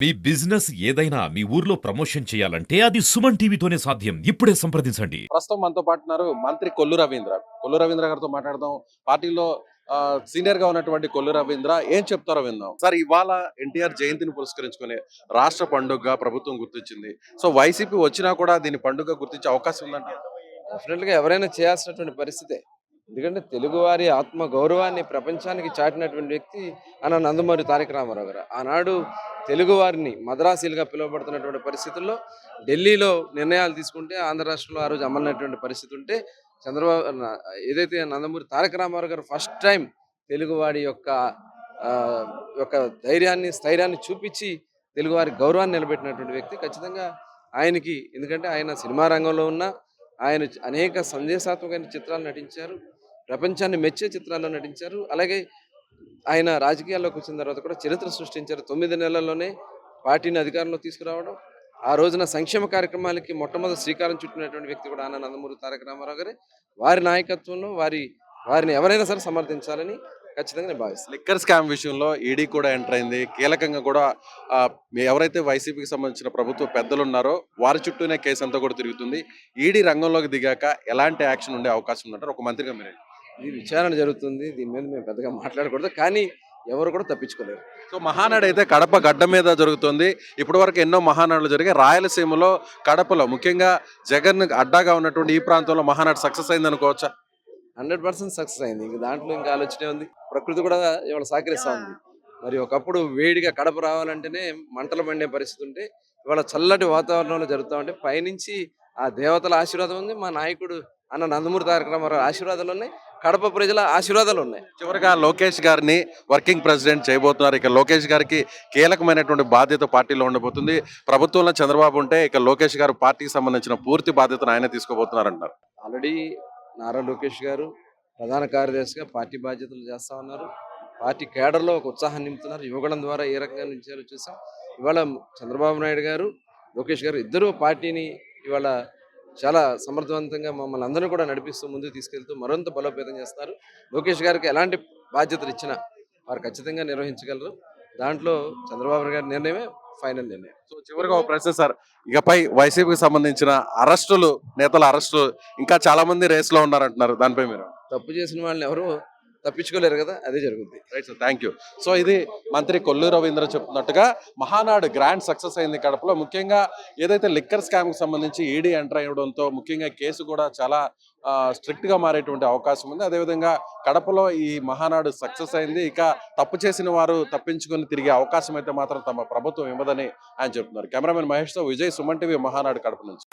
మీ business ఏదైనా మీ ఊర్లో promotion చేయాలంటే అది సుమన్ టీవీతోనే సాధ్యం. ఇప్పుడే సంప్రదించండి. ప్రస్తుతం మనతో పాటు ఉన్నారు మంత్రి కొల్లు రవీంద్ర. కొల్లు రవీంద్ర గారితో మాట్లాడదాం. పార్టీలో సీనియర్ గా ఉన్నటువంటి కొల్లు రవీంద్ర ఏం చెప్తారో విందాం. సార్, ఇవాళ ఎన్టీఆర్ జయంతిని పురస్కరించుకొని రాష్ట్ర పండుగగా ప్రభుత్వం గుర్తించింది. సో వైసీపీ వచ్చినా కూడా దీని పండుగ గుర్తించే అవకాశం ఉందంట. డెఫినెట్‌గా ఎవరైనా చేయాల్సినటువంటి పరిస్థితే. ఎందుకంటే తెలుగువారి ఆత్మ గౌరవాన్ని ప్రపంచానికి చాటినటువంటి వ్యక్తి అన్న నందమూరి తారక రామారావు గారు. ఆనాడు తెలుగువారిని మద్రాసీలుగా పిలువబడుతున్నటువంటి పరిస్థితుల్లో ఢిల్లీలో నిర్ణయాలు తీసుకుంటే ఆంధ్ర రాష్ట్రంలో ఆ రోజు అమలైనటువంటి పరిస్థితి ఉంటే చంద్రబాబు ఏదైతే నందమూరి తారక రామారావు గారు ఫస్ట్ టైం తెలుగువాడి ఆహ్, యొక్క ధైర్యాన్ని, స్థైర్యాన్ని చూపించి తెలుగువారి గౌరవాన్ని నిలబెట్టినటువంటి వ్యక్తి. ఖచ్చితంగా ఆయనకి ఎందుకంటే ఆయన సినిమా రంగంలో ఉన్న ఆయన అనేక సందేశాత్మకమైన చిత్రాలు నటించారు. ప్రపంచాన్ని మెచ్చే చిత్రాల్లో నటించారు. అలాగే ఆయన రాజకీయాల్లోకి వచ్చిన తర్వాత కూడా చరిత్ర సృష్టించారు. 9 నెలల్లోనే పార్టీని అధికారంలో తీసుకురావడం. ఆ రోజున సంక్షేమ కార్యక్రమాలకి మొట్టమొదటి శ్రీకారం చుట్టినటువంటి వ్యక్తి కూడా ఆన నందమూరి తారక రామారావు గారే. వారి నాయకత్వంలో వారిని ఎవరైనా సరే సమర్థించాలని ఖచ్చితంగా నేను భావిస్తాను. లిక్కర్ స్కామ్ విషయంలో ఈడీ కూడా ఎంటర్ అయింది. కీలకంగా కూడా ఎవరైతే వైసీపీకి సంబంధించిన ప్రభుత్వ పెద్దలు ఉన్నారో వారి చుట్టూనే కేసు అంతా కూడా తిరుగుతుంది. ఈడీ రంగంలోకి దిగాక ఎలాంటి యాక్షన్ ఉండే అవకాశం ఉందంటారు ఒక మంత్రిగా మీరు? ఇది విచారణ జరుగుతుంది. దీని మీద మేము పెద్దగా మాట్లాడకూడదు. కానీ ఎవరు కూడా తప్పించుకోలేరు. సో మహానాడు అయితే కడప గడ్డ మీద జరుగుతుంది. ఇప్పటి వరకు ఎన్నో మహానాడులు జరిగాయి. రాయలసీమలో కడపలో ముఖ్యంగా జగన్ అడ్డాగా ఉన్నటువంటి ఈ ప్రాంతంలో మహానాడు సక్సెస్ అయింది అనుకోవచ్చా? 100% సక్సెస్ అయింది. ఇంక దాంట్లో ఇంకా ఆలోచనే ఉంది. ప్రకృతి కూడా ఇవాళ సహకరిస్తా ఉంది. మరి ఒకప్పుడు వేడిగా కడప రావాలంటేనే మంటలు మండే పరిస్థితి ఉంటే ఇవాళ చల్లటి వాతావరణంలో జరుగుతా ఉంటే పైనుంచి ఆ దేవతల ఆశీర్వాదం ఉంది. మా నాయకుడు అన్న నందమూరి తారక రామారావు ఆశీర్వాదాలు ఉన్నాయి. కడప ప్రజల ఆశీర్వాదాలు ఉన్నాయి. చివరిగా లోకేష్ గారిని వర్కింగ్ ప్రెసిడెంట్ చేయబోతున్నారు. ఇక లోకేష్ గారికి కీలకమైనటువంటి బాధ్యత పార్టీలో ఉండబోతుంది. ప్రభుత్వంలో చంద్రబాబు ఉంటే ఇక లోకేష్ గారు పార్టీకి సంబంధించిన పూర్తి బాధ్యతను ఆయన తీసుకోబోతున్నారు అంటారు. ఆల్రెడీ నారా లోకేష్ గారు ప్రధాన కార్యదర్శిగా పార్టీ బాధ్యతలు చేస్తా ఉన్నారు. పార్టీ కేడర్లో ఒక ఉత్సాహం నింపుతున్నారు. యువగణం ద్వారా ఏ రకంగా నుంచారో చూసాం. ఇవాళ చంద్రబాబు నాయుడు గారు, లోకేష్ గారు ఇద్దరు పార్టీని ఇవాళ చాలా సమర్థవంతంగా మమ్మల్ని అందరినీ కూడా నడిపిస్తూ ముందుకు తీసుకెళ్తూ మరింత బలోపేతం చేస్తారు. లోకేష్ గారికి ఎలాంటి బాధ్యతలు ఇచ్చినా వారు ఖచ్చితంగా నిర్వహించగలరు. దాంట్లో చంద్రబాబు గారి నిర్ణయమే ఫైనల్ నిర్ణయం. సో చివరిగా ఒక ప్రశ్న సార్, ఇకపై వైసీపీకి సంబంధించిన అరెస్టులు, నేతల అరెస్టులు ఇంకా చాలా మంది రేస్ లో ఉన్నారంటున్నారు. దానిపై మీరు? తప్పు చేసిన వాళ్ళని ఎవరు తప్పించుకోలేరు కదా, అదే జరుగుతుంది. Right sir, thank you. So ఇది మంత్రి కొల్లు రవీంద్ర చెప్తున్నట్టుగా మహానాడు గ్రాండ్ సక్సెస్ అయింది కడపలో. ముఖ్యంగా ఏదైతే లిక్కర్ స్కామ్ కి సంబంధించి ఈడీ ఎంటర్ అయ్యడంతో ముఖ్యంగా కేసు కూడా చాలా స్ట్రిక్ట్ గా మారేటువంటి అవకాశం ఉంది. అదేవిధంగా కడపలో ఈ మహానాడు సక్సెస్ అయింది. ఇక తప్పు చేసిన వారు తప్పించుకొని తిరిగే అవకాశం అయితే మాత్రం తమ ప్రభుత్వం ఇవ్వదని ఆయన చెప్తున్నారు. కెమెరామెన్ మహేష్ తో విజయ్, సుమన్ టీవీ, మహానాడు కడప నుంచి.